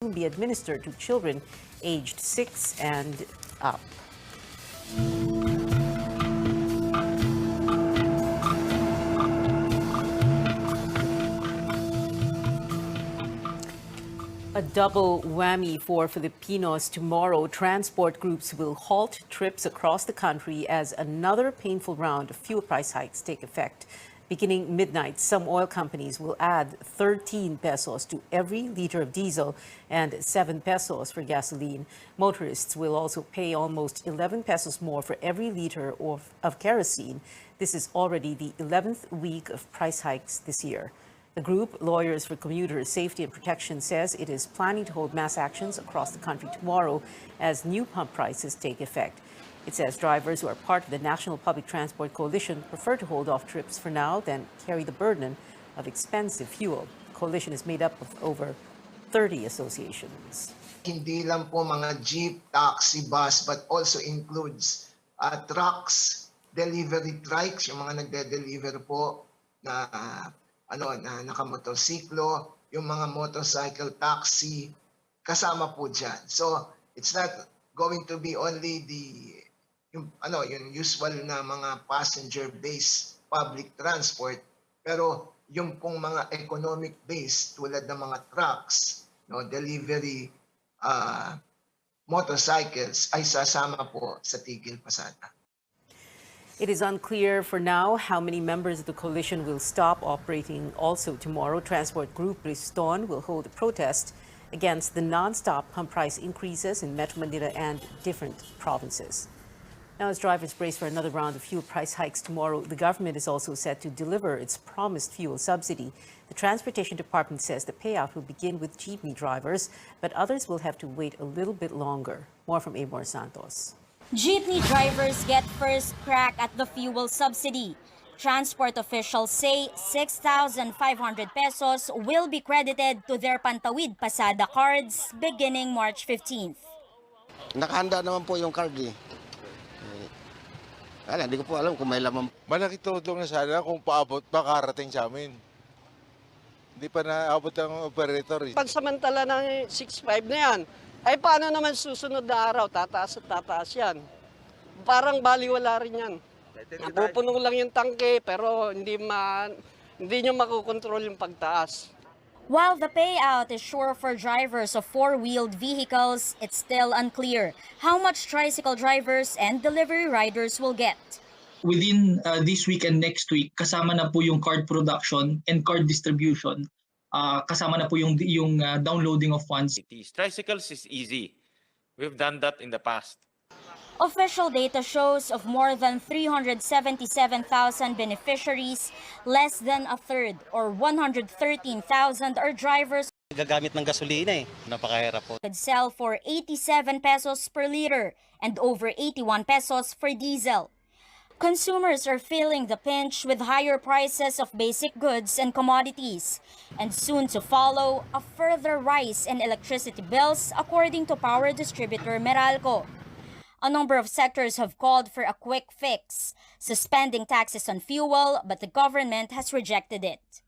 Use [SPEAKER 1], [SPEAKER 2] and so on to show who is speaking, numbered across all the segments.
[SPEAKER 1] be administered to children aged 6 and up. A double whammy for Filipinos tomorrow. Transport groups will halt trips across the country as another painful round of fuel price hikes take effect. Beginning midnight, some oil companies will add 13 pesos to every liter of diesel and 7 pesos for gasoline. Motorists will also pay almost 11 pesos more for every liter of kerosene. This is already the 11th week of price hikes this year. The group, Lawyers for Commuter Safety and Protection, says it is planning to hold mass actions across the country tomorrow as new pump prices take effect. It says drivers who are part of the National Public Transport Coalition prefer to hold off trips for now than carry the burden of expensive fuel. The coalition is made up of over 30 associations.
[SPEAKER 2] Hindi lang po mga jeep, taxi, bus, but also includes trucks, delivery trikes, yung mga nagde-deliver po na nakamotorsiklo, yung mga motorcycle taxi, kasama po dyan. So, it's not going to be only yung usual na mga passenger-based public transport, pero yung pong mga economic-based tulad ng mga trucks, delivery motorcycles ay sasama po sa tigil pasada.
[SPEAKER 1] It is unclear for now how many members of the coalition will stop operating. Also tomorrow, Transport Group Riston will hold a protest against the non-stop pump price increases in Metro Manila and different provinces. Now, as drivers brace for another round of fuel price hikes tomorrow, the government is also set to deliver its promised fuel subsidy. The Transportation Department says the payout will begin with jeepney drivers, but others will have to wait a little bit longer. More from Amor Santos.
[SPEAKER 3] Jeepney drivers get first crack at the fuel subsidy. Transport officials say 6,500 pesos will be credited to their Pantawid Pasada cards beginning March 15th.
[SPEAKER 4] Nakahanda naman po yung card eh. Hindi ko po alam kung may laman.
[SPEAKER 5] Malaki tulong na sana kung paabot pa karating sa amin. Hindi pa naabot ang operator eh.
[SPEAKER 6] Pagsamantala ng 6.5 na yan, ay paano naman susunod na araw? Tataas at tataas yan. Parang baliwala rin yan. Napupuno lang yung tangke pero hindi nyo makukontrol yung pagtaas.
[SPEAKER 3] While the payout is sure for drivers of four-wheeled vehicles, it's still unclear how much tricycle drivers and delivery riders will get.
[SPEAKER 7] Within this week and next week, kasama na po yung card production and card distribution. Kasama na po yung downloading of funds.
[SPEAKER 8] These tricycles is easy. We've done that in the past.
[SPEAKER 3] Official data shows of more than 377,000 beneficiaries, less than a third or 113,000 are drivers
[SPEAKER 9] gagamit ng gasolina napakahirap po.
[SPEAKER 3] Could sell for 87 pesos per liter and over 81 pesos for diesel. Consumers are feeling the pinch with higher prices of basic goods and commodities, and soon to follow a further rise in electricity bills, according to power distributor Meralco. A number of sectors have called for a quick fix, suspending taxes on fuel, but the government has rejected it.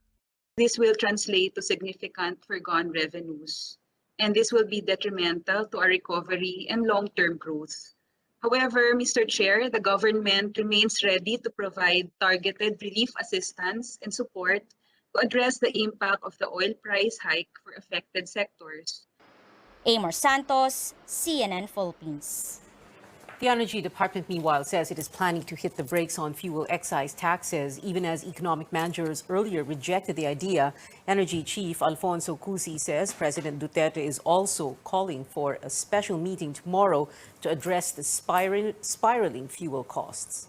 [SPEAKER 10] This will translate to significant foregone revenues, and this will be detrimental to our recovery and long-term growth. However, Mr. Chair, the government remains ready to provide targeted relief assistance and support to address the impact of the oil price hike for affected sectors.
[SPEAKER 3] Amor Santos, CNN Philippines.
[SPEAKER 1] The Energy Department, meanwhile, says it is planning to hit the brakes on fuel excise taxes, even as economic managers earlier rejected the idea. Energy Chief Alfonso Cusi says President Duterte is also calling for a special meeting tomorrow to address the spiraling fuel costs.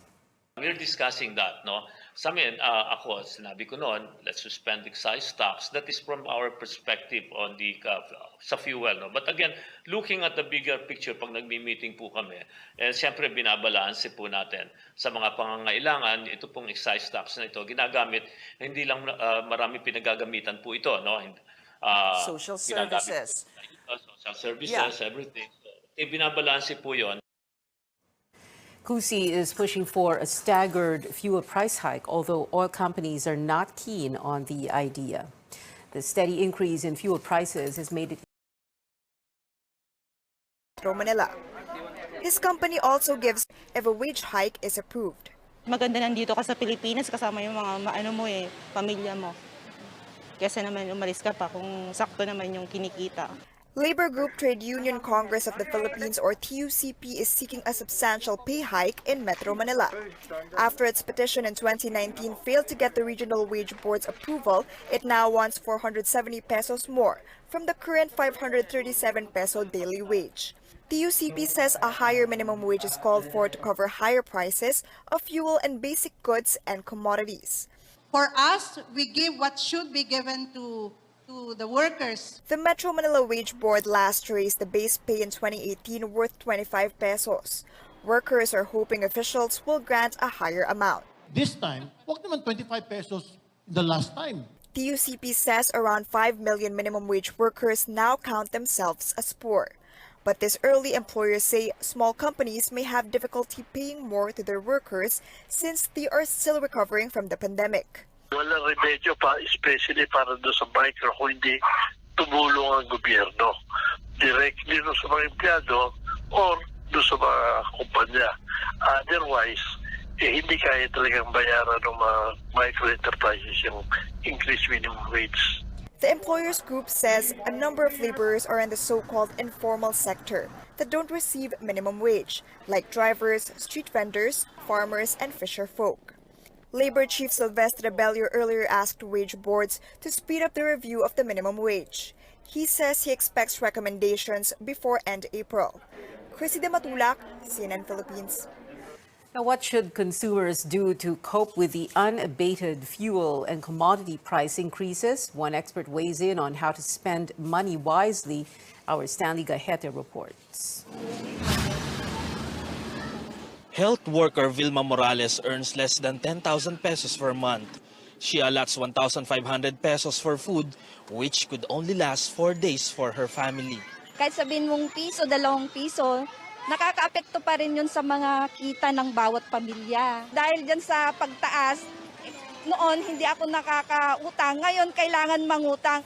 [SPEAKER 11] We're discussing that, no? Sa amin, ako, sinabi ko noon, let's suspend excise tax. That is from our perspective on the sa fuel, no? But again, looking at the bigger picture, pag nagmi-meeting po kami, siyempre binabalanse po natin sa mga pangangailangan. Ito pong excise tax na ito, ginagamit, hindi lang marami pinagagamitan po ito, no?
[SPEAKER 12] Social services.
[SPEAKER 11] Social services, everything. So, binabalanse po yon.
[SPEAKER 1] Cusi is pushing for a staggered fuel price hike, although oil companies are not keen on the idea. The steady increase in fuel prices has made it
[SPEAKER 13] Metro Manila. His company also gives if a wage hike is approved.
[SPEAKER 14] Maganda nandito ka sa Pilipinas kasama yung mga pamilya mo. Kesa naman umalis ka pa kung sakto naman yung kinikita.
[SPEAKER 13] Labor Group Trade Union Congress of the Philippines or TUCP is seeking a substantial pay hike in Metro Manila. After its petition in 2019 failed to get the Regional Wage Board's approval, it now wants 470 pesos more from the current 537 peso daily wage. TUCP says a higher minimum wage is called for to cover higher prices of fuel and basic goods and commodities.
[SPEAKER 15] For us, we give what should be given to the workers.
[SPEAKER 13] The Metro Manila Wage Board last raised the base pay in 2018 worth 25 pesos. Workers are hoping officials will grant a higher amount.
[SPEAKER 16] This time, wag naman 25 pesos the last time.
[SPEAKER 13] TUCP says around 5 million minimum wage workers now count themselves as poor. But this early employers say small companies may have difficulty paying more to their workers since they are still recovering from the pandemic.
[SPEAKER 17] Walang remedyo pa, especially para doon sa micro kung hindi tumulong ang gobyerno. Directly doon sa mga empleyado or doon sa mga kumpanya. Otherwise, hindi kaya talagang bayaran ng mga micro enterprises yung increased minimum wage.
[SPEAKER 13] The employers group says a number of laborers are in the so-called informal sector that don't receive minimum wage, like drivers, street vendors, farmers, and fisher folk. Labor Chief Sylvester Rebello earlier asked wage boards to speed up the review of the minimum wage. He says he expects recommendations before end April. Chrissy De Matulak, CNN Philippines.
[SPEAKER 1] Now, what should consumers do to cope with the unabated fuel and commodity price increases? One expert weighs in on how to spend money wisely. Our Stanley Gahete reports.
[SPEAKER 18] Health worker Vilma Morales earns less than 10,000 pesos per month. She allots 1,500 pesos for food, which could only last 4 days for her family.
[SPEAKER 19] Kahit sabihin mong piso, 2 piso, nakakaapekto pa rin yun sa mga kita ng bawat pamilya. Dahil dyan sa pagtaas, noon hindi ako nakakautang, ngayon kailangan mangutang.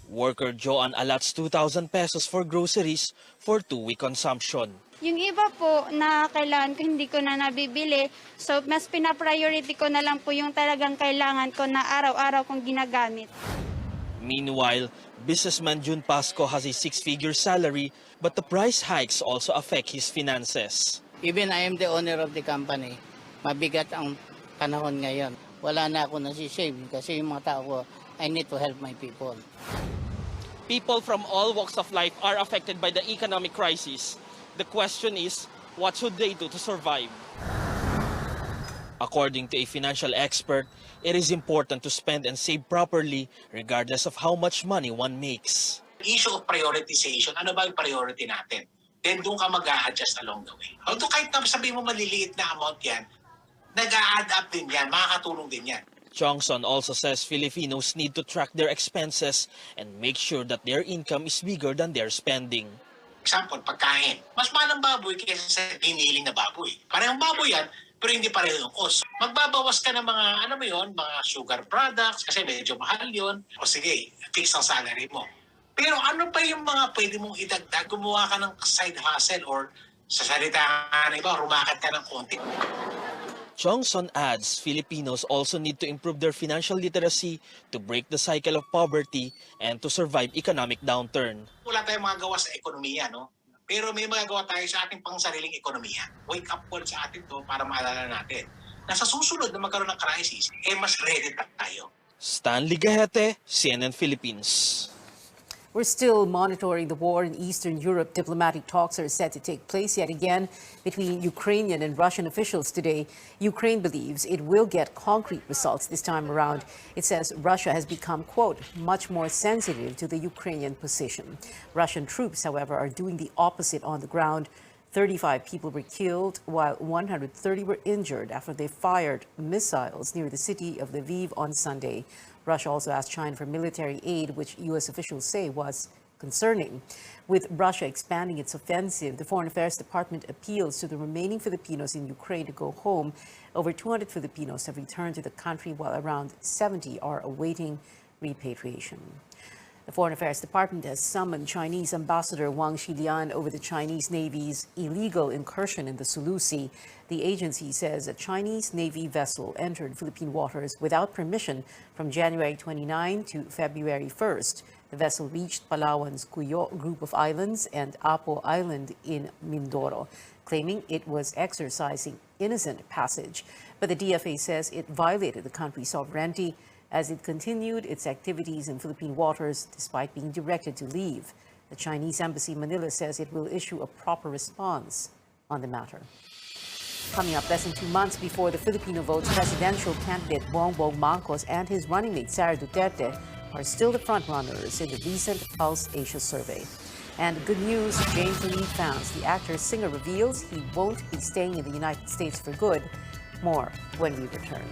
[SPEAKER 18] Worker Joanne allots 2,000 pesos for groceries for 2-week consumption.
[SPEAKER 20] Yung iba po na kailangan ko, hindi ko na nabibili. So, mas pina-priority ko na lang po yung talagang kailangan ko na araw-araw kong ginagamit.
[SPEAKER 18] Meanwhile, businessman June Pasco has a 6-figure salary, but the price hikes also affect his finances.
[SPEAKER 21] Even I am the owner of the company, mabigat ang panahon ngayon. Wala na ako nasisave kasi yung mga tao ko, I need to help my people.
[SPEAKER 18] People from all walks of life are affected by the economic crisis. The question is, what should they do to survive? According to a financial expert, it is important to spend and save properly regardless of how much money one makes.
[SPEAKER 22] Issue of prioritization, ano ba yung priority natin? Then doon ka mag-a-adjust along the way. Although kahit sabihin mo maliliit na amount yan, nag-a-add up din yan, makakatulong din yan.
[SPEAKER 18] Chongson also says Filipinos need to track their expenses and make sure that their income is bigger than their spending.
[SPEAKER 22] Example, pagkain. Mas mahal ang baboy kaysa sa giniling na baboy. Parehong baboy yan, pero hindi pareho yung cost. Magbabawas ka ng mga, mga sugar products, kasi medyo mahal yun. O sige, fix ang salary mo. Pero ano pa yung mga pwede mong idagdag? Gumawa ka ng side hustle or sa salita nga na iba, rumakat ka ng konti.
[SPEAKER 18] Chongson adds Filipinos also need to improve their financial literacy to break the cycle of poverty and to survive economic downturn.
[SPEAKER 22] Wala tayong mga gawa sa ekonomiya, no? Pero may magagawa tayo sa ating pangsariling ekonomiya. Wake up call sa atin to para maalala natin na sa susunod na magkaroon ng crisis, mas ready tayo.
[SPEAKER 18] Stanley Gahete, CNN Philippines.
[SPEAKER 1] We're still monitoring the war in Eastern Europe. Diplomatic talks are set to take place yet again between Ukrainian and Russian officials today. Ukraine believes it will get concrete results this time around. It says Russia has become, quote, much more sensitive to the Ukrainian position. Russian troops, however, are doing the opposite on the ground. 35 people were killed, while 130 were injured after they fired missiles near the city of Lviv on Sunday. Russia also asked China for military aid, which U.S. officials say was concerning. With Russia expanding its offensive, the Foreign Affairs Department appeals to the remaining Filipinos in Ukraine to go home. Over 200 Filipinos have returned to the country, while around 70 are awaiting repatriation. The Foreign Affairs Department has summoned Chinese Ambassador Wang Xilian over the Chinese Navy's illegal incursion in the Sulu Sea. The agency says a Chinese Navy vessel entered Philippine waters without permission from January 29 to February 1st. The vessel reached Palawan's Cuyo group of islands and Apo Island in Mindoro, claiming it was exercising innocent passage. But the DFA says it violated the country's sovereignty as it continued its activities in Philippine waters despite being directed to leave. The Chinese Embassy in Manila says it will issue a proper response on the matter. Coming up less than 2 months before the Filipino votes, presidential candidate Bongbong Marcos and his running mate Sara Duterte are still the frontrunners in the recent Pulse Asia survey. And good news, James Lee fans. The actor-singer reveals he won't be staying in the United States for good. More when we return.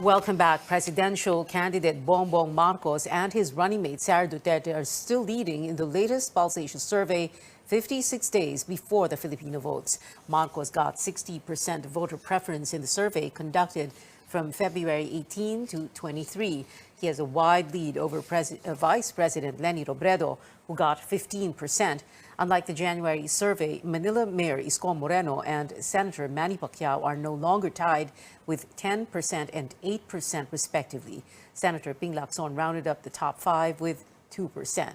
[SPEAKER 1] Welcome back. Presidential candidate Bongbong Marcos and his running mate Sara Duterte are still leading in the latest Pulse Asia survey 56 days before the Filipino votes. Marcos got 60% voter preference in the survey conducted from February 18 to 23. He has a wide lead over Vice President Leni Robredo, who got 15%. Unlike the January survey, Manila Mayor Isko Moreno and Senator Manny Pacquiao are no longer tied with 10% and 8% respectively. Senator Ping Lacson rounded up the top five with 2%.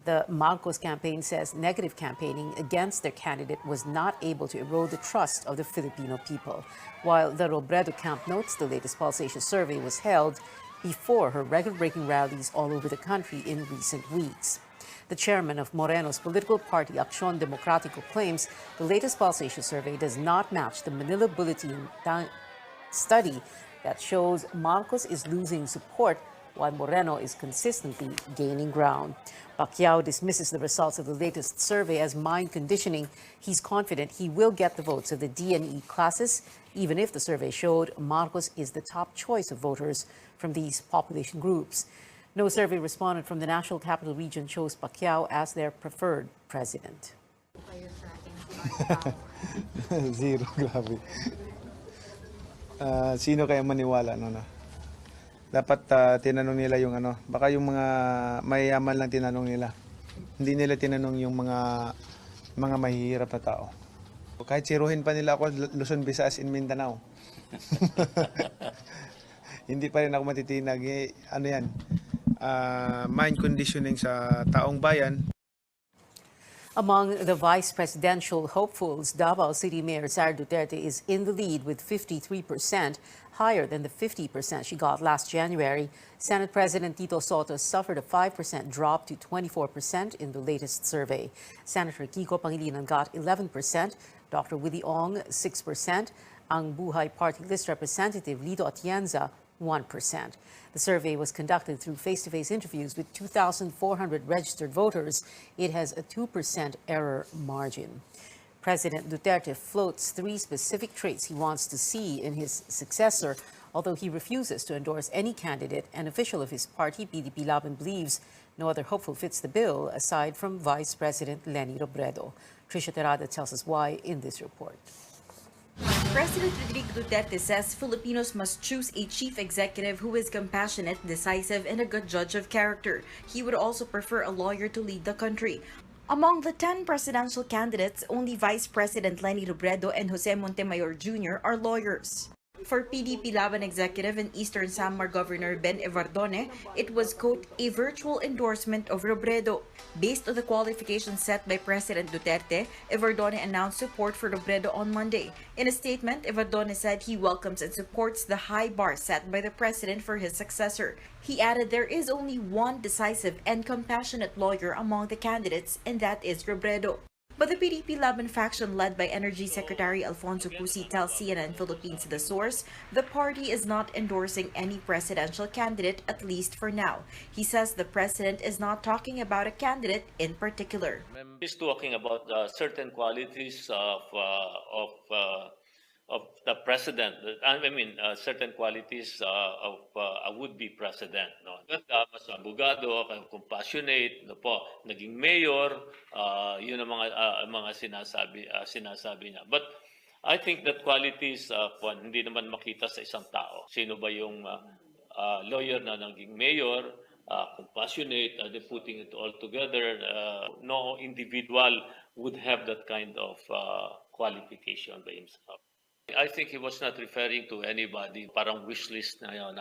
[SPEAKER 1] The Marcos campaign says negative campaigning against their candidate was not able to erode the trust of the Filipino people, while the Robredo camp notes the latest Pulse Asia survey was held before her record-breaking rallies all over the country in recent weeks. The chairman of Moreno's political party, Acción Democrático, claims the latest Pulse Asia survey does not match the Manila Bulletin study that shows Marcos is losing support while Moreno is consistently gaining ground. Pacquiao dismisses the results of the latest survey as mind conditioning. He's confident he will get the votes of the D and E classes, even if the survey showed Marcos is the top choice of voters from these population groups. No survey respondent from the National Capital Region chose Pacquiao as their preferred president.
[SPEAKER 2] Zero, grabe. Sino kaya maniwala no? Dapat tinanong nila yung baka yung mga mayayaman lang tinanong nila. Hindi nila tinanong yung mga mahihirap na tao. Kahit siruhin pa nila ako Luzon, Visayas, in Mindanao. Hindi pa rin ako matitinag. Yan? Mind conditioning sa taong bayan.
[SPEAKER 1] Among the vice presidential hopefuls, Davao City Mayor Sara Duterte is in the lead with 53%, higher than the 50% she got last January. Senate President Tito Soto suffered a 5% drop to 24% in the latest survey. Senator Kiko Pangilinan got 11%, Dr. Willie Ong 6%, Ang Buhay Party List Representative Lito Atienza 1%. The survey was conducted through face-to-face interviews with 2,400 registered voters. It has a 2% error margin. President Duterte floats 3 specific traits he wants to see in his successor, although he refuses to endorse any candidate. An official of his party, PDP Laban, believes no other hopeful fits the bill aside from Vice President Leni Robredo. Trisha Terada tells us why in this report.
[SPEAKER 4] President Rodrigo Duterte says Filipinos must choose a chief executive who is compassionate, decisive, and a good judge of character. He would also prefer a lawyer to lead the country. Among the 10 presidential candidates, only Vice President Leni Robredo and Jose Montemayor Jr. are lawyers. For PDP Laban executive and Eastern Samar Governor Ben Evardone, it was, quote, a virtual endorsement of Robredo. Based on the qualifications set by President Duterte, Evardone announced support for Robredo on Monday. In a statement, Evardone said he welcomes and supports the high bar set by the president for his successor. He added there is only one decisive and compassionate lawyer among the candidates, and that is Robredo. But the PDP Laban faction led by Energy Secretary Alfonso Cusi tells CNN Philippines The Source the party is not endorsing any presidential candidate, at least for now. He says the president is not talking about a candidate in particular.
[SPEAKER 11] He's talking about certain qualities of the president. I mean, certain qualities of a would-be president. No? Mas abogado, compassionate, no po, naging mayor, yun ang mga sinasabi niya. But I think that qualities hindi naman makita sa isang tao. Sino ba yung lawyer na naging mayor, compassionate, putting it all together. No individual would have that kind of qualification by himself. I think he was not referring to anybody, parang wish list na yun.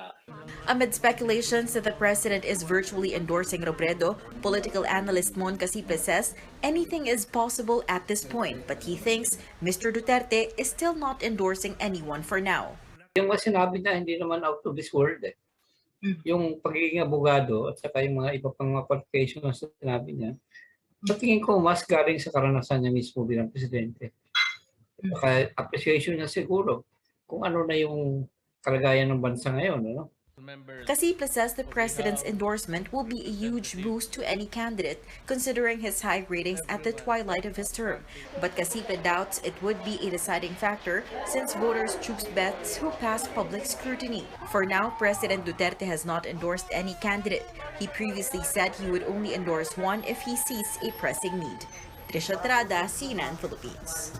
[SPEAKER 4] Amid speculations that the president is virtually endorsing Robredo, political analyst Mon Casipe says anything is possible at this point, but he thinks Mr. Duterte is still not endorsing anyone for now.
[SPEAKER 5] Yung sinabi niya, hindi naman out of this world eh. Yung pagiging abogado at saka yung mga iba pang mga qualifications na sinabi niya, sa tingin ko mas galing sa karanasan niya mismo bilang presidente. Saka appreciation niya siguro kung ano na yung kalagayan ng bansa ngayon, no?
[SPEAKER 4] Casipe says the president's endorsement will be a huge boost to any candidate, considering his high ratings at the twilight of his term. But Casipe doubts it would be a deciding factor since voters choose bets who pass public scrutiny. For now, President Duterte has not endorsed any candidate. He previously said he would only endorse one if he sees a pressing need. Trisha Terada, CNN Philippines.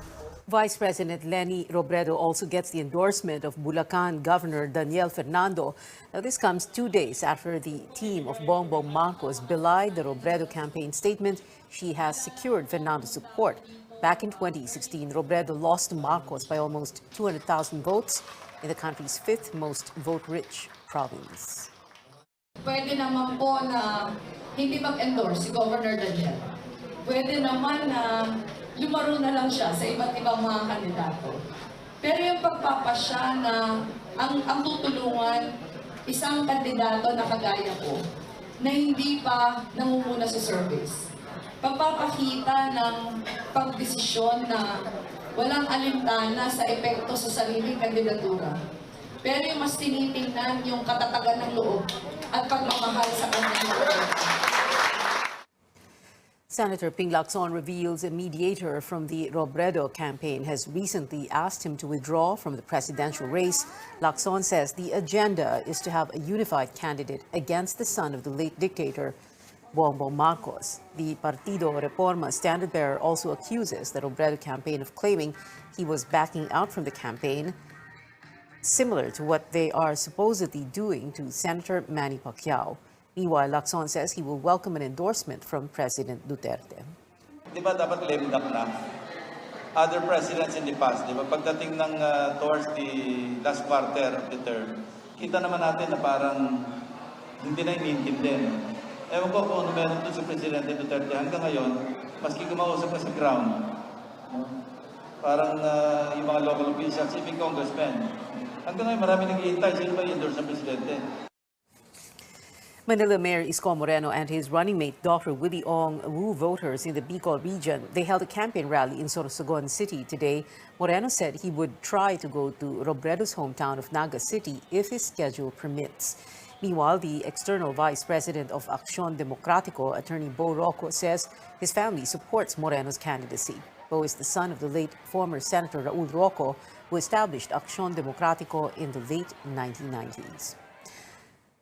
[SPEAKER 1] Vice President Leni Robredo also gets the endorsement of Bulacan Governor Daniel Fernando. Now, this comes 2 days after the team of Bongbong Marcos belied the Robredo campaign statement she has secured Fernando's support. Back in 2016, Robredo lost to Marcos by almost 200,000 votes in the country's 5th most vote-rich province.
[SPEAKER 23] Pwede naman po na hindi mag-endorse si Governor Daniel. Pwede naman na lumaro na lang siya sa iba't ibang mga kandidato. Pero yung pagpapasya na ang tutulungan isang kandidato na kagaya ko na hindi pa nangunguna sa service. Pagpapakita ng pagdesisyon na walang alintana sa epekto sa sariling kandidatura. Pero yung mas tinitingnan yung katatagan ng loob at pagmamahal sa kanyang loob.
[SPEAKER 1] Senator Ping Lacson reveals a mediator from the Robredo campaign has recently asked him to withdraw from the presidential race. Lacson says the agenda is to have a unified candidate against the son of the late dictator, Bongbong Marcos. The Partido Reforma standard-bearer also accuses the Robredo campaign of claiming he was backing out from the campaign, similar to what they are supposedly doing to Senator Manny Pacquiao. Meanwhile, Lacson says he will welcome an endorsement from President Duterte.
[SPEAKER 24] Di ba dapat lame duck na? Other presidents in the past, di ba? Pagdating ng towards the last quarter of the term, kita naman natin na parang hindi na iniintindi. Ewan ko kung ano meron doon sa Presidente Duterte hanggang ngayon, maski kumausap ka sa ground, parang yung mga local officials, even congressmen, hanggang ngayon marami nag-iintay, sino ba i-endorse ng Presidente?
[SPEAKER 1] Manila Mayor Isko Moreno and his running mate Dr. Willie Ong woo voters in the Bicol region. They held a campaign rally in Sorsogon City today. Moreno said he would try to go to Robredo's hometown of Naga City if his schedule permits. Meanwhile, the external vice president of Acción Democrático, Attorney Bo Rocco, says his family supports Moreno's candidacy. Bo is the son of the late former Senator Raul Roco, who established Acción Democrático in the late 1990s.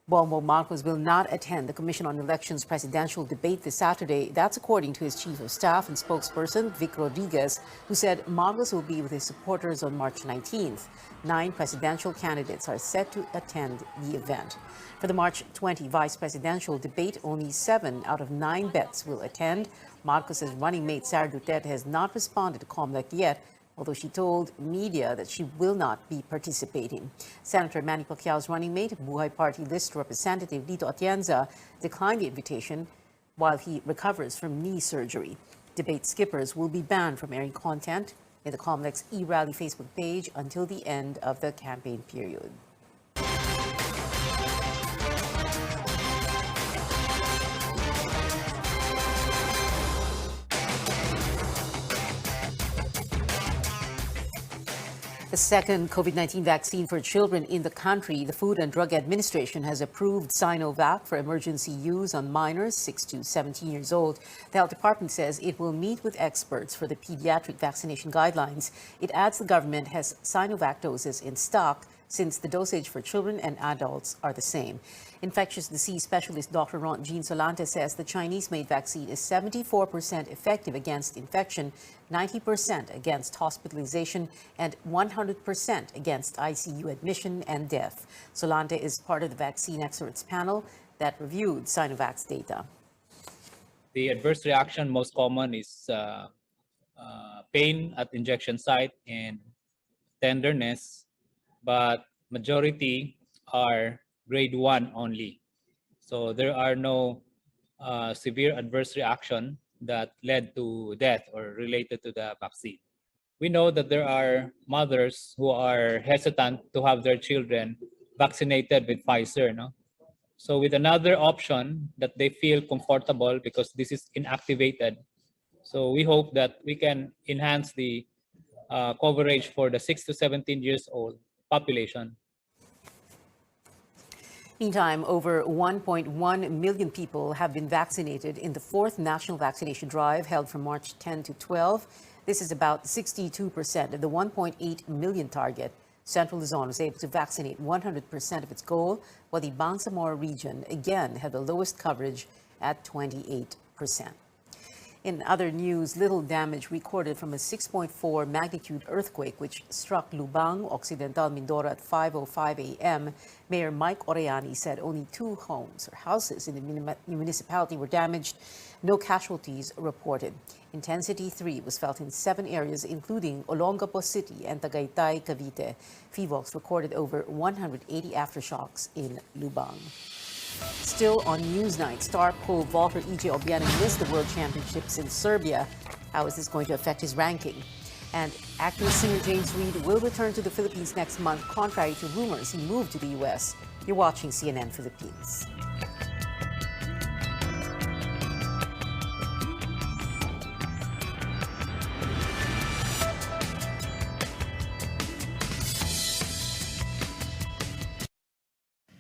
[SPEAKER 1] Bongbong Marcos will not attend the Commission on Elections presidential debate this Saturday. That's according to his chief of staff and spokesperson, Vic Rodriguez, who said Marcos will be with his supporters on March 19th. 9 presidential candidates are set to attend the event. For the March 20 vice presidential debate, only 7 out of 9 bets will attend. Marcos's running mate, Sara Duterte, has not responded to COMELEC yet, although she told media that she will not be participating. Senator Manny Pacquiao's running mate, Buhay Party list representative Lito Atienza, declined the invitation while he recovers from knee surgery. Debate skippers will be banned from airing content in the COMELEC's e-rally Facebook page until the end of the campaign period. The second COVID-19 vaccine for children in the country, the Food and Drug Administration has approved Sinovac for emergency use on minors 6 to 17 years old. The health department says it will meet with experts for the pediatric vaccination guidelines. It adds the government has Sinovac doses in stock since the dosage for children and adults are the same. Infectious disease specialist Dr. Ron Jean Solante says the Chinese-made vaccine is 74% effective against infection, 90% against hospitalization, and 100% against ICU admission and death. Solante is part of the vaccine experts panel that reviewed Sinovac's data.
[SPEAKER 6] The adverse reaction most common is pain at injection site and tenderness, but majority are grade 1 only. So there are no severe adverse reaction that led to death or related to the vaccine. We know that there are mothers who are hesitant to have their children vaccinated with Pfizer, no? So with another option that they feel comfortable because this is inactivated. So we hope that we can enhance the coverage for the 6 to 17 years old population.
[SPEAKER 1] Meantime, over 1.1 million people have been vaccinated in the 4th national vaccination drive held from March 10 to 12. This is about 62% of the 1.8 million target. Central Luzon was able to vaccinate 100% of its goal, while the Bangsamoro region again had the lowest coverage at 28%. In other news, little damage recorded from a 6.4 magnitude earthquake which struck Lubang, Occidental Mindoro at 5:05 a.m. Mayor Mike Orellani said only 2 homes or houses in the municipality were damaged. No casualties reported. Intensity 3 was felt in 7 areas, including Olongapo City and Tagaytay, Cavite. PHIVOLCS recorded over 180 aftershocks in Lubang. Still on Newsnight, star pole vaulter E.J. Obiena missed the World Championships in Serbia. How is this going to affect his ranking? And actor-singer James Reid will return to the Philippines next month, contrary to rumors he moved to the U.S. You're watching CNN Philippines.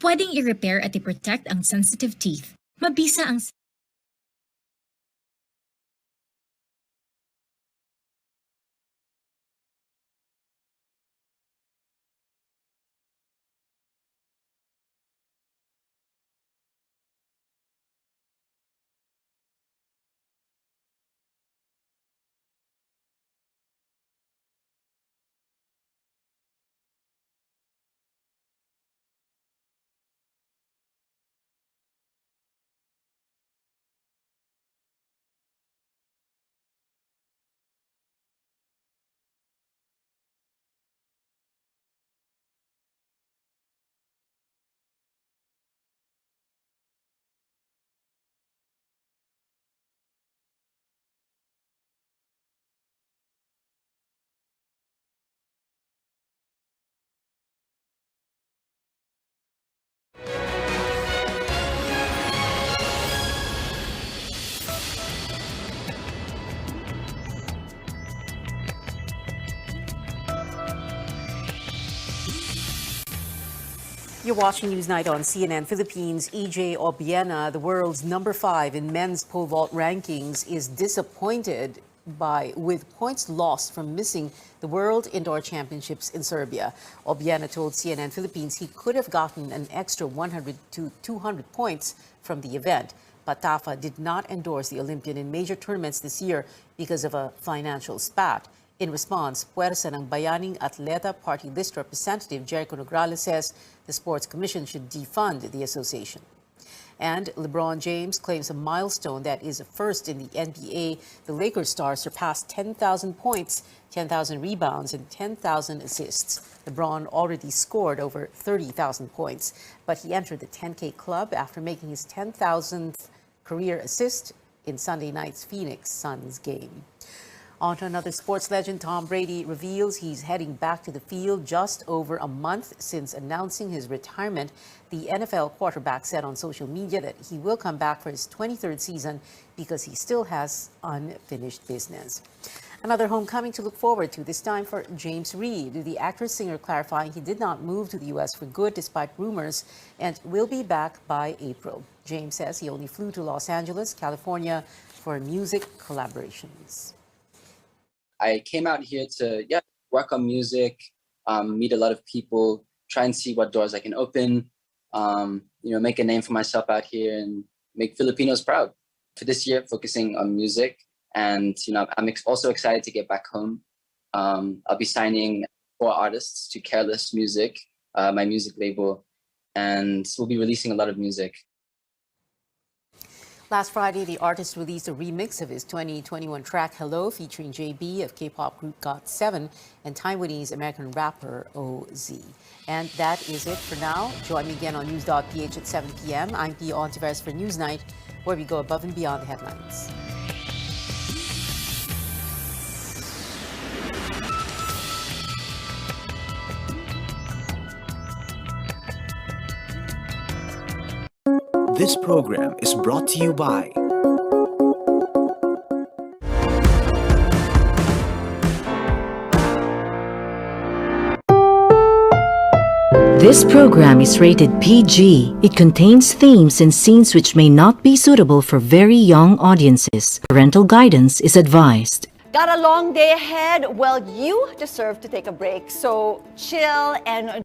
[SPEAKER 7] Pwedeng i-repair at i-protect ang sensitive teeth. Mabisa ang
[SPEAKER 1] You're watching Newsnight on CNN Philippines. E.J. Obiena, the world's number 5 in men's pole vault rankings, is disappointed with points lost from missing the World Indoor Championships in Serbia. Obiena told CNN Philippines he could have gotten an extra 100 to 200 points from the event. But TAFA did not endorse the Olympian in major tournaments this year because of a financial spat. In response, Puwersa ng Bayaning Atleta Party List representative Jericho Nograles says the Sports Commission should defund the association. And LeBron James claims a milestone that is a first in the NBA. The Lakers star surpassed 10,000 points, 10,000 rebounds, and 10,000 assists. LeBron already scored over 30,000 points, but he entered the 10K club after making his 10,000th career assist in Sunday night's Phoenix Suns game. On to another sports legend. Tom Brady reveals he's heading back to the field just over a month since announcing his retirement. The NFL quarterback said on social media that he will come back for his 23rd season because he still has unfinished business. Another homecoming to look forward to, this time for James Reid, the actor-singer clarifying he did not move to the U.S. for good despite rumors and will be back by April. James says he only flew to Los Angeles, California for music collaborations.
[SPEAKER 3] I came out here to work on music, meet a lot of people, try and see what doors I can open, make a name for myself out here and make Filipinos proud. For this year, focusing on music, and I'm also excited to get back home. I'll be signing 4 artists to Careless Music, my music label, and we'll be releasing a lot of music.
[SPEAKER 1] Last Friday, the artist released a remix of his 2021 track Hello, featuring JB of K-pop group GOT7 and Taiwanese American rapper OZ. And that is it for now. Join me again on News.ph at 7 p.m. I'm Pia Ontiveros for Newsnight, where we go above and beyond the headlines.
[SPEAKER 8] This program is brought to you by
[SPEAKER 9] This program is rated PG. It contains themes and scenes which may not be suitable for very young audiences. Parental guidance is advised.
[SPEAKER 10] Got a long day ahead? Well, you deserve to take a break. So chill and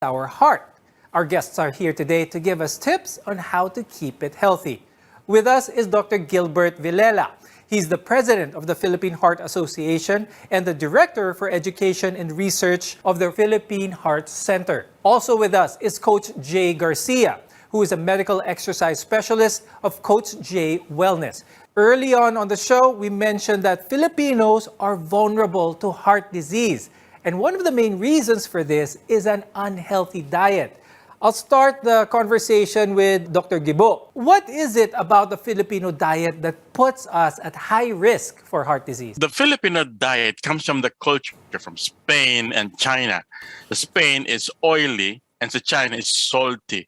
[SPEAKER 25] our heart. Our guests are here today to give us tips on how to keep it healthy. With us is Dr. Gilbert Villela. He's the president of the Philippine Heart Association and the director for education and research of the Philippine Heart Center. Also with us is Coach Jay Garcia, who is a medical exercise specialist of Coach Jay Wellness. Early on the show, we mentioned that Filipinos are vulnerable to heart disease. And one of the main reasons for this is an unhealthy diet. I'll start the conversation with Dr. Gibo. What is it about the Filipino diet that puts us at high risk for heart disease?
[SPEAKER 26] The Filipino diet comes from the culture from Spain and China. The Spain is oily and the China is salty.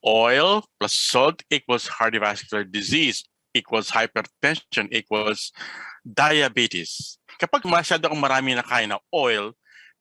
[SPEAKER 26] Oil plus salt equals cardiovascular disease, equals hypertension, equals diabetes. Kapag masyado kang marami na kain na oil,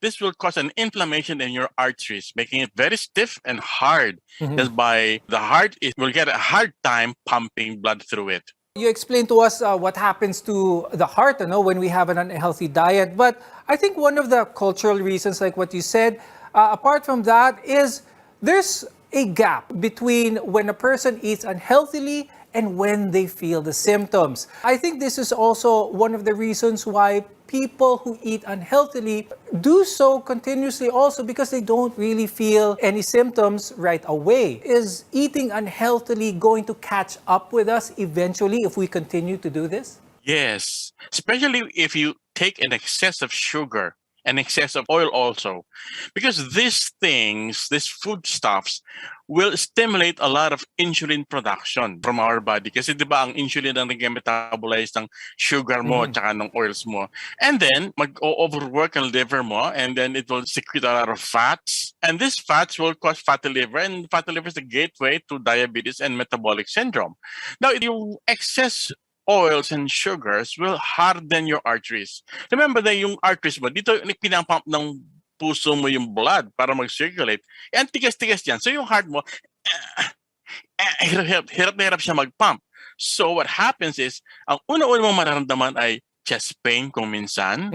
[SPEAKER 26] this will cause an inflammation in your arteries, making it very stiff and hard. That's why the heart will get a hard time pumping blood through it.
[SPEAKER 25] You explained to us what happens to the heart when we have an unhealthy diet. But I think one of the cultural reasons, like what you said, apart from that, is there's a gap between when a person eats unhealthily and when they feel the symptoms. I think this is also one of the reasons why people who eat unhealthily do so continuously also because they don't really feel any symptoms right away. Is eating unhealthily going to catch up with us eventually if we continue to do this?
[SPEAKER 26] Yes, especially if you take an excess of sugar and excess of oil also, because these things, these foodstuffs, will stimulate a lot of insulin production from our body. Kasi di ba ang insulin ang nag-metabolize ng sugar mo tsaka ng oils mo. And then, mag-overwork ang liver mo and then it will secrete a lot of fats. And these fats will cause fatty liver, and fatty liver is the gateway to diabetes and metabolic syndrome. Now, yung excess oils and sugars will harden your arteries. Remember na yung arteries mo, dito pinapump ng puso mo yung blood para mag-circulate. Ang tigas-tigas yan. So yung heart mo, hirap na hirap siya mag-pump. So what happens is, ang una-una mong mararamdaman ay chest pain kung minsan,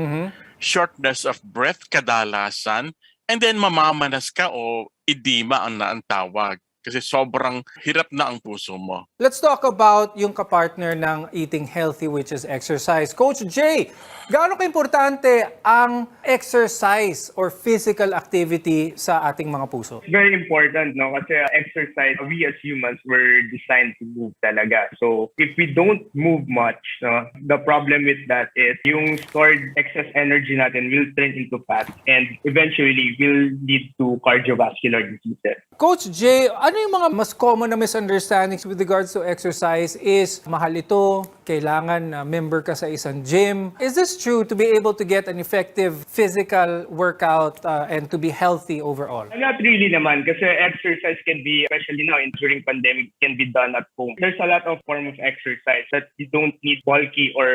[SPEAKER 26] shortness of breath kadalasan, and then mamamanas ka o edema ang tawag. Kasi sobrang hirap na ang puso mo.
[SPEAKER 25] Let's talk about yung kapartner ng eating healthy, which is exercise. Coach Jay, gaano ka-importante ang exercise or physical activity sa ating mga puso?
[SPEAKER 12] Very important, no? Kasi exercise, we as humans were designed to move talaga. So if we don't move much, no, the problem with that is yung stored excess energy natin will turn into fat and eventually will lead to cardiovascular diseases.
[SPEAKER 25] Coach Jay, ano yung mga mas common na misunderstandings with regards to exercise? Is mahal ito, kailangan member ka sa isang gym? Is this true to be able to get an effective physical workout and to be healthy overall?
[SPEAKER 12] Not really naman kasi exercise can be, especially now during pandemic, can be done at home. There's a lot of form of exercise that you don't need bulky or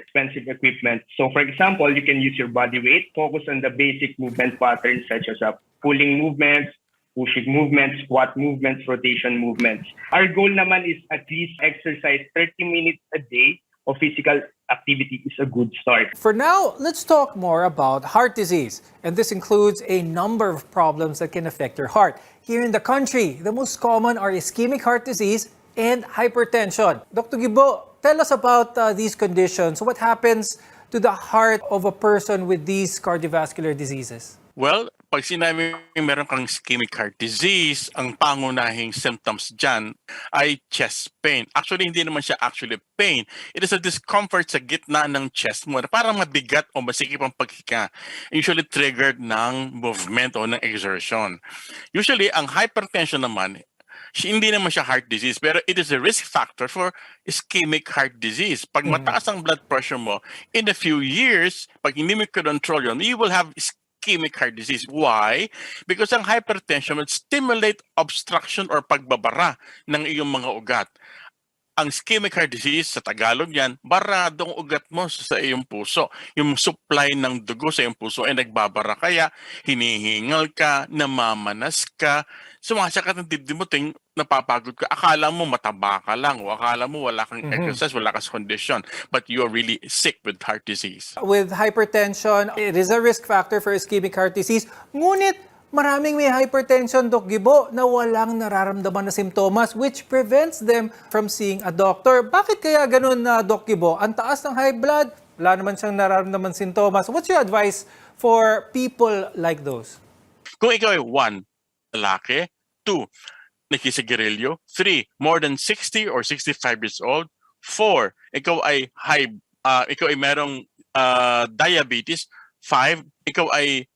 [SPEAKER 12] expensive equipment. So for example, you can use your body weight, focus on the basic movement patterns such as pulling movements, pushing movements, squat movements, rotation movements. Our goal naman is at least exercise 30 minutes a day of physical activity is a good start.
[SPEAKER 25] For now, let's talk more about heart disease. And this includes a number of problems that can affect your heart. Here in the country, the most common are ischemic heart disease and hypertension. Dr. Gibo, tell us about these conditions. What happens to the heart of a person with these cardiovascular diseases?
[SPEAKER 26] Well, pag sinabi meron kang ischemic heart disease, ang pangunahing symptoms dyan ay chest pain. Actually, hindi naman siya actually pain. It is a discomfort sa gitna ng chest mo na parang mabigat o masikip ang paghinga. Usually triggered ng movement o ng exertion. Usually, ang hypertension naman, hindi naman siya heart disease, pero it is a risk factor for ischemic heart disease. Pag mataas ang blood pressure mo, in a few years, pag hindi mo control yun, you will have ischemic heart disease. Why? Because ang hypertension will stimulate obstruction or pagbabara ng iyong mga ugat. Ang ischemic heart disease, sa Tagalog yan, baradong ugat mo sa iyong puso. Yung supply ng dugo sa iyong puso ay nagbabara. Kaya hinihingal ka, namamanas ka, sumasakat ng dibdib mo, napapagod ka. Akala mo mataba ka lang o akala mo wala kang exercise, wala kang condition. But you are really sick with heart disease.
[SPEAKER 25] With hypertension, it is a risk factor for ischemic heart disease. Ngunit maraming may hypertension, Doc Gibo, na walang nararamdaman na simptomas which prevents them from seeing a doctor. Bakit kaya ganun, Doc Gibo? Ang taas ng high blood, wala naman siyang nararamdaman sintomas. What's your advice for people like those?
[SPEAKER 26] Kung ikaw ay 1, lalaki, 2, nakisigarilyo, 3, more than 60 or 65 years old, 4, ikaw ay merong diabetes, 5, ikaw ay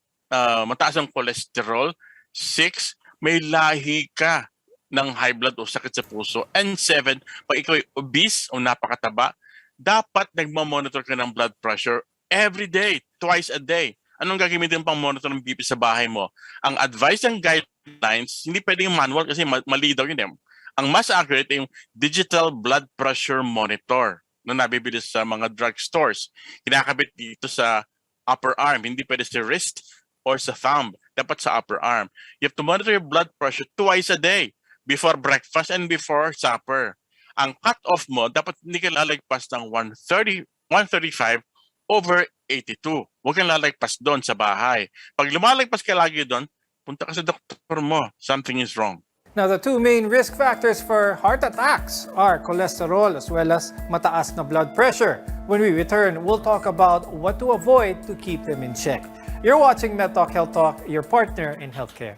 [SPEAKER 26] mataas ang cholesterol, 6, may lahi ka ng high blood o sakit sa puso, and 7, pag ikaw ay obese o napakataba, dapat nagmamonitor ka ng blood pressure every day, twice a day. Anong gagamitin pang monitor ng BP sa bahay mo? Ang advice and guidelines, hindi pwedeng manual kasi mali daw yun. Ang mas accurate ay yung digital blood pressure monitor na nabibili sa mga drugstores. Kinakabit dito sa upper arm, hindi pwede sa wrist or sa thumb. Dapat sa upper arm. You have to monitor your blood pressure twice a day, before breakfast and before supper. Ang cut-off mo, dapat hindi ka lalagpas ng 135 over 82. Huwag kang lalagpas doon sa bahay. Pag lumalagpas ka lagi doon, punta ka sa doktor mo. Something is wrong.
[SPEAKER 25] Now, the two main risk factors for heart attacks are cholesterol as well as mataas na blood pressure. When we return, we'll talk about what to avoid to keep them in check. You're watching MedTalk Health Talk, your partner in healthcare.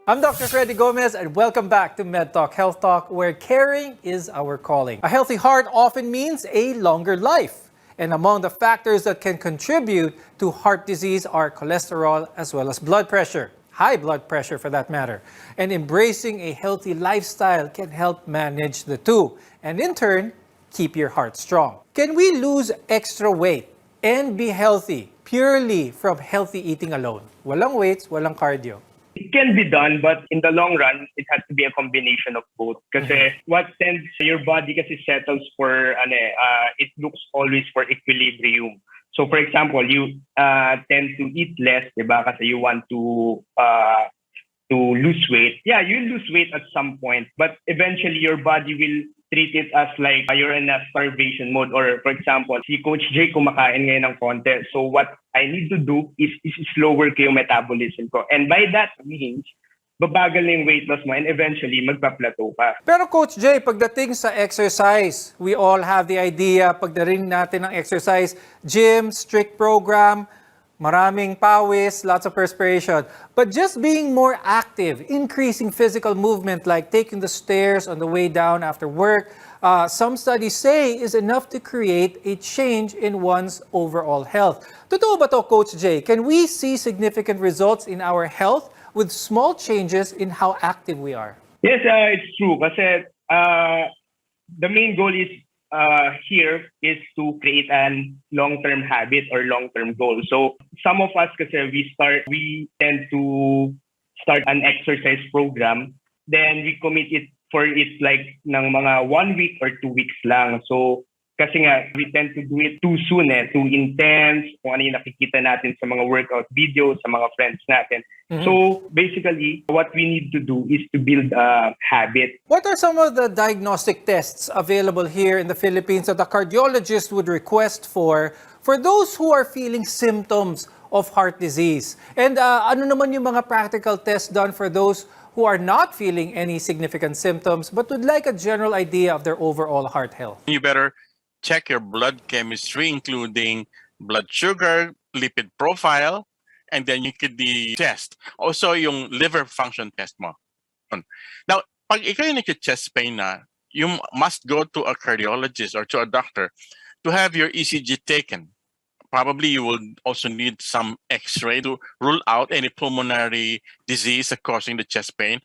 [SPEAKER 25] I'm Dr. Freddy Gomez and welcome back to MedTalk Health Talk, where caring is our calling. A healthy heart often means a longer life. And among the factors that can contribute to heart disease are cholesterol as well as blood pressure, high blood pressure for that matter. And embracing a healthy lifestyle can help manage the two and in turn, keep your heart strong. Can we lose extra weight and be healthy purely from healthy eating alone? Walang weights, walang cardio.
[SPEAKER 12] It can be done, but in the long run, it has to be a combination of both. Kasi what tends, your body kasi settles for, it looks always for equilibrium. So for example, you tend to eat less, diba? Kasi you want to lose weight. Yeah, you lose weight at some point, but eventually your body will treat it as like you're in a starvation mode. Or for example, si Coach Jay kumakain ngayon ng konti. So what I need to do is slower ko yung metabolism ko. And by that means, babagal na yung weight loss mo and eventually magpa-plateau ka.
[SPEAKER 25] Pero Coach Jay, pagdating sa exercise, we all have the idea, pagdating natin ng exercise, gym, strict program, maraming pawis, lots of perspiration. But just being more active, increasing physical movement like taking the stairs on the way down after work, some studies say is enough to create a change in one's overall health. Totoo ba to, Coach Jay? Can we see significant results in our health with small changes in how active we are?
[SPEAKER 12] Yes, it's true. Kasi the main goal is here is to create a long-term habit or long-term goal. So some of us kasi we tend to start an exercise program, then we commit it for it like ng mga 1 week or 2 weeks lang. So kasi nga, we tend to do it too soon, too intense, kung ano yung nakikita natin sa mga workout videos, sa mga friends natin. So basically, what we need to do is to build a habit.
[SPEAKER 25] What are some of the diagnostic tests available here in the Philippines that a cardiologist would request for those who are feeling symptoms of heart disease? And ano naman yung mga practical tests done for those who are not feeling any significant symptoms but would like a general idea of their overall heart health?
[SPEAKER 26] You better check your blood chemistry, including blood sugar, lipid profile, and then you could test. Also, yung liver function test mo. Now, pag ikaw yung nag-chest pain na, you must go to a cardiologist or to a doctor to have your ECG taken. Probably you will also need some x-ray to rule out any pulmonary disease causing the chest pain.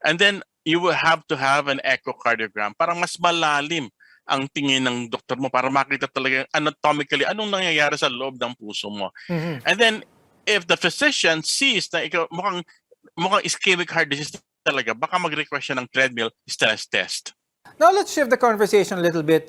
[SPEAKER 26] And then you will have to have an echocardiogram para mas malalim ang tingin ng doktor mo para makita talaga anatomically anong nangyayari sa loob ng puso mo. And then if the physician sees na ikaw mukhang ischemic heart disease talaga, baka mag-request siya ng treadmill stress test.
[SPEAKER 25] Now let's shift the conversation a little bit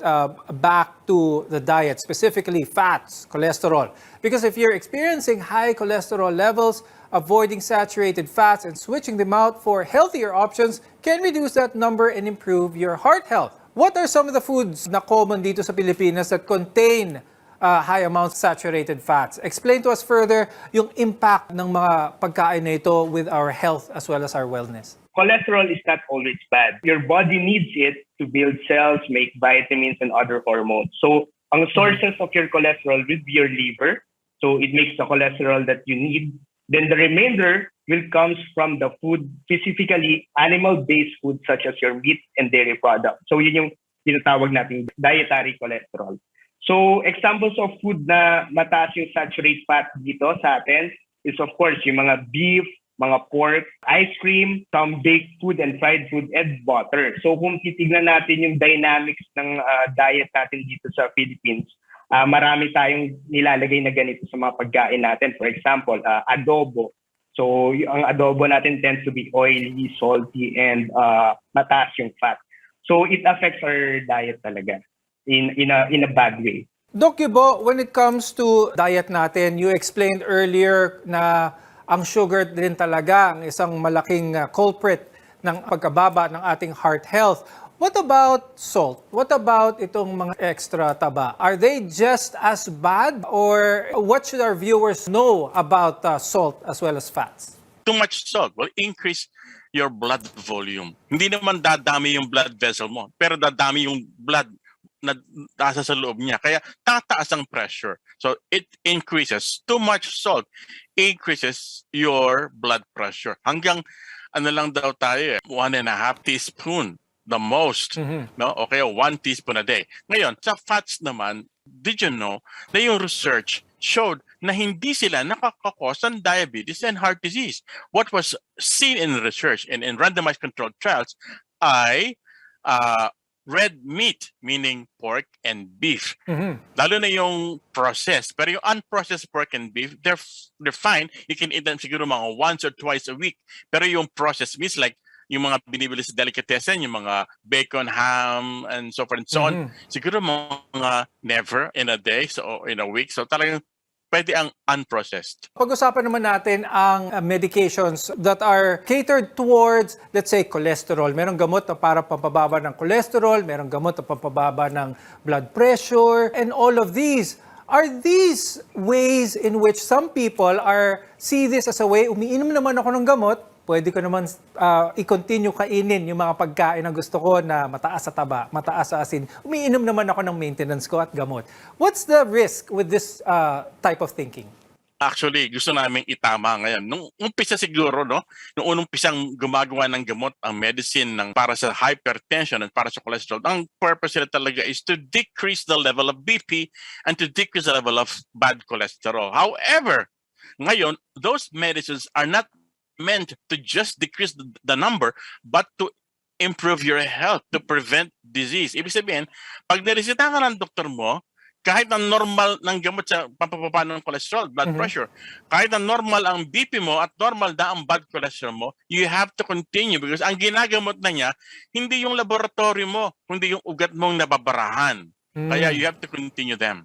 [SPEAKER 25] back to the diet, specifically fats, cholesterol. Because if you're experiencing high cholesterol levels, avoiding saturated fats and switching them out for healthier options can reduce that number and improve your heart health. What are some of the foods na common dito sa Pilipinas that contain high amounts of saturated fats? Explain to us further yung impact ng mga pagkain na ito with our health as well as our wellness.
[SPEAKER 12] Cholesterol is not always bad. Your body needs it to build cells, make vitamins, and other hormones. So, ang sources of your cholesterol will be your liver. So, it makes the cholesterol that you need. Then the remainder will come from the food, specifically animal-based food such as your meat and dairy products. So, yun yung tinatawag nating dietary cholesterol. So, examples of food na mataas yung saturated fat dito sa atin is of course yung mga beef, mga pork, ice cream, some baked food and fried food, and butter. So kung titignan natin yung dynamics ng diet natin dito sa Philippines, marami tayong nilalagay na ganito sa mga pagkain natin. For example, adobo. So ang adobo natin tends to be oily, salty, and mataas yung fat. So it affects our diet talaga in a bad way.
[SPEAKER 25] Doc Yubo, when it comes to diet natin, you explained earlier na ang sugar din talaga ang isang malaking culprit ng pagkababa ng ating heart health. What about salt? What about itong mga extra taba? Are they just as bad? Or what should our viewers know about salt as well as fats?
[SPEAKER 26] Too much salt will increase your blood volume. Hindi naman dadami yung blood vessel mo, pero dadami yung blood na nasa sa loob niya. Kaya tataas ang pressure. So it increases. Too much salt increases your blood pressure. Hanggang ano lang daw tayo 1.5 teaspoon the most. No? Okay, 1 teaspoon a day. Ngayon, sa fats naman, did you know na yung research showed na hindi sila nakakakos ng diabetes and heart disease. What was seen in research and in randomized controlled trials ay red meat, meaning pork and beef. Lalo na yung processed. Pero yung unprocessed pork and beef, they're fine. You can eat them siguro mga once or twice a week. Pero yung processed meats like yung mga binibili sa delicatessen, yung mga bacon, ham, and so forth and so on, siguro mga never in a day, so in a week. So talagang pwede ang unprocessed.
[SPEAKER 25] Pag-usapan naman natin ang medications that are catered towards, let's say, cholesterol. Merong gamot na para pampababa ng cholesterol, merong gamot na pampababa ng blood pressure, and all of these. Are these ways in which some people see this as a way, umiinom naman ako ng gamot, pwede ko naman i-continue kainin yung mga pagkain na gusto ko na mataas sa taba, mataas sa asin. Umiinom naman ako ng maintenance ko at gamot. What's the risk with this type of thinking?
[SPEAKER 26] Actually, gusto namin itama ngayon. Nung umpisa siguro, no? Nung unang pisang gumagawa ng gamot, ang medicine para sa hypertension at para sa cholesterol, ang purpose nila talaga is to decrease the level of BP and to decrease the level of bad cholesterol. However, ngayon, those medicines are not meant to just decrease the number, but to improve your health, to prevent disease. Ibig sabihin, pag niresita ka ng doktor mo, kahit na normal ng gamot sa pampababa ng cholesterol, blood pressure, kahit na normal ang BP mo at normal na ang bad cholesterol mo, you have to continue because ang ginagamot na niya, hindi yung laboratory mo, kundi yung ugat mong nababarahan. Kaya you have to continue them.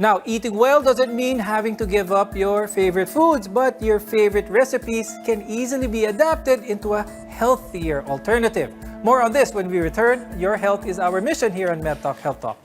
[SPEAKER 25] Now, eating well doesn't mean having to give up your favorite foods, but your favorite recipes can easily be adapted into a healthier alternative. More on this when we return. Your health is our mission here on MedTalk Health Talk.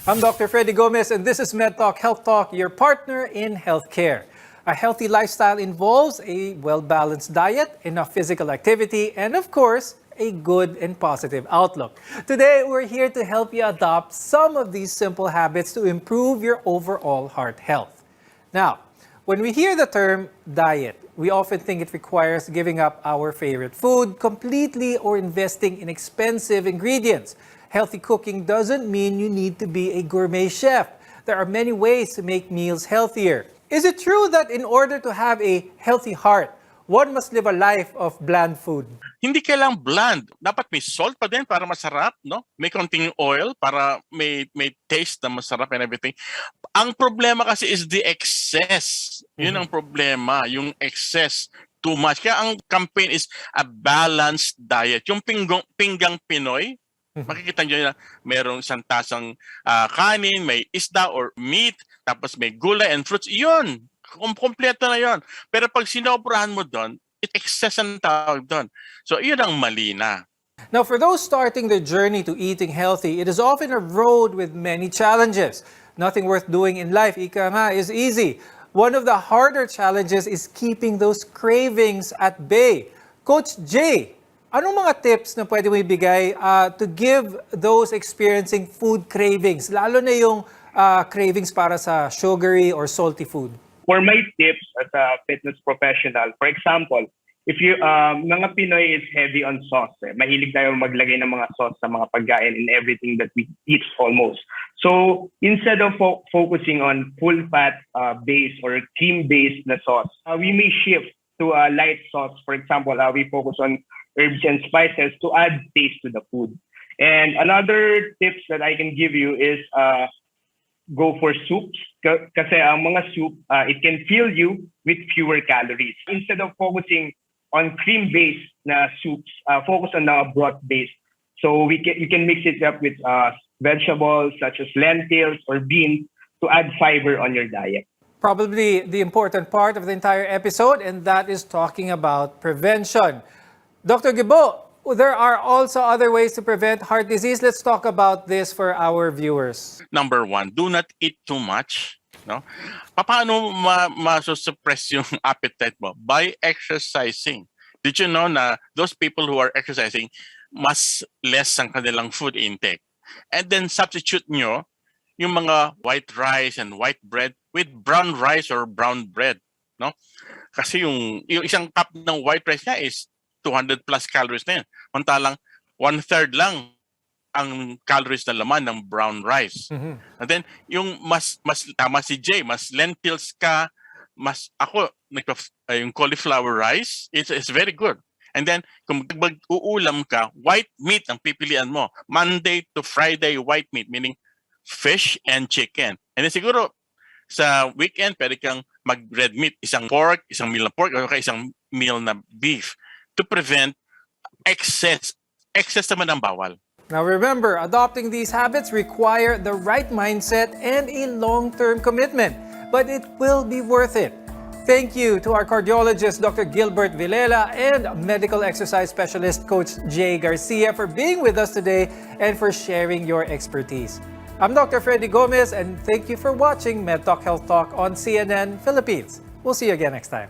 [SPEAKER 25] I'm Dr. Freddy Gomez, and this is MedTalk Health Talk, your partner in healthcare. A healthy lifestyle involves a well-balanced diet, enough physical activity, and of course, a good and positive outlook. Today, we're here to help you adopt some of these simple habits to improve your overall heart health. Now, when we hear the term diet, we often think it requires giving up our favorite food completely or investing in expensive ingredients. Healthy cooking doesn't mean you need to be a gourmet chef. There are many ways to make meals healthier. Is it true that in order to have a healthy heart, one must live a life of bland food?
[SPEAKER 26] Hindi kailang bland. Dapat may salt pa din para masarap, no? May konting oil para may taste na masarap and everything. Ang problema kasi is the excess. Yun ang problema, yung excess. Too much. Kaya ang campaign is a balanced diet. Yung pinggang Pinoy, makikita nyo na mayroong isang tasang kanin, may isda or meat, tapos may gulay and fruits. Yun, kompleto na yun. Pero pag sinobrahan mo doon, it excess ang tawag doon. So yun ang mali na.
[SPEAKER 25] Now, for those starting their journey to eating healthy, it is often a road with many challenges. Nothing worth doing in life, ika nga, is easy. One of the harder challenges is keeping those cravings at bay. Coach Jay, anong mga tips na pwede mo ibigay to give those experiencing food cravings, lalo na yung cravings para sa sugary or salty food?
[SPEAKER 12] For my tips as a fitness professional, for example, if you mga Pinoy is heavy on sauce. Mahilig tayo maglagay ng mga sauce sa mga pagkain in everything that we eat almost. So instead of focusing on full fat based or cream based na sauce, we may shift to a light sauce. For example, we focus on herbs and spices to add taste to the food. And another tips that I can give you is go for soups. Kasi ang mga soup, it can fill you with fewer calories. Instead of focusing on cream-based na soups, focus on a broth-based. So you can mix it up with vegetables such as lentils or beans to add fiber on your diet.
[SPEAKER 25] Probably the important part of the entire episode, and that is talking about prevention. Dr. Guibo, there are also other ways to prevent heart disease. Let's talk about this for our viewers.
[SPEAKER 26] Number one, do not eat too much. No? Paano ma-suppress yung appetite mo? By exercising. Did you know na those people who are exercising, mas less ang kanilang food intake? And then substitute nyo yung mga white rice and white bread with brown rice or brown bread. No? Kasi yung isang cup ng white rice niya is 200 plus calories na yan. Mantalang 1/3 lang ang calories na laman ng brown rice. And then yung mas tama si Jay, mas lentils ka, mas ako yung cauliflower rice, it's very good. And then kung mag-uulam ka, white meat ang pipilian mo. Monday to Friday white meat, meaning fish and chicken. And then siguro sa weekend pwede kang mag-red meat, isang meal na pork o isang meal na beef, to prevent excess naman ang bawal.
[SPEAKER 25] Now remember, adopting these habits require the right mindset and a long-term commitment, but it will be worth it. Thank you to our cardiologist, Dr. Gilbert Villela, and medical exercise specialist, Coach Jay Garcia, for being with us today and for sharing your expertise. I'm Dr. Freddy Gomez, and thank you for watching MedTalk Health Talk on CNN Philippines. We'll see you again next time.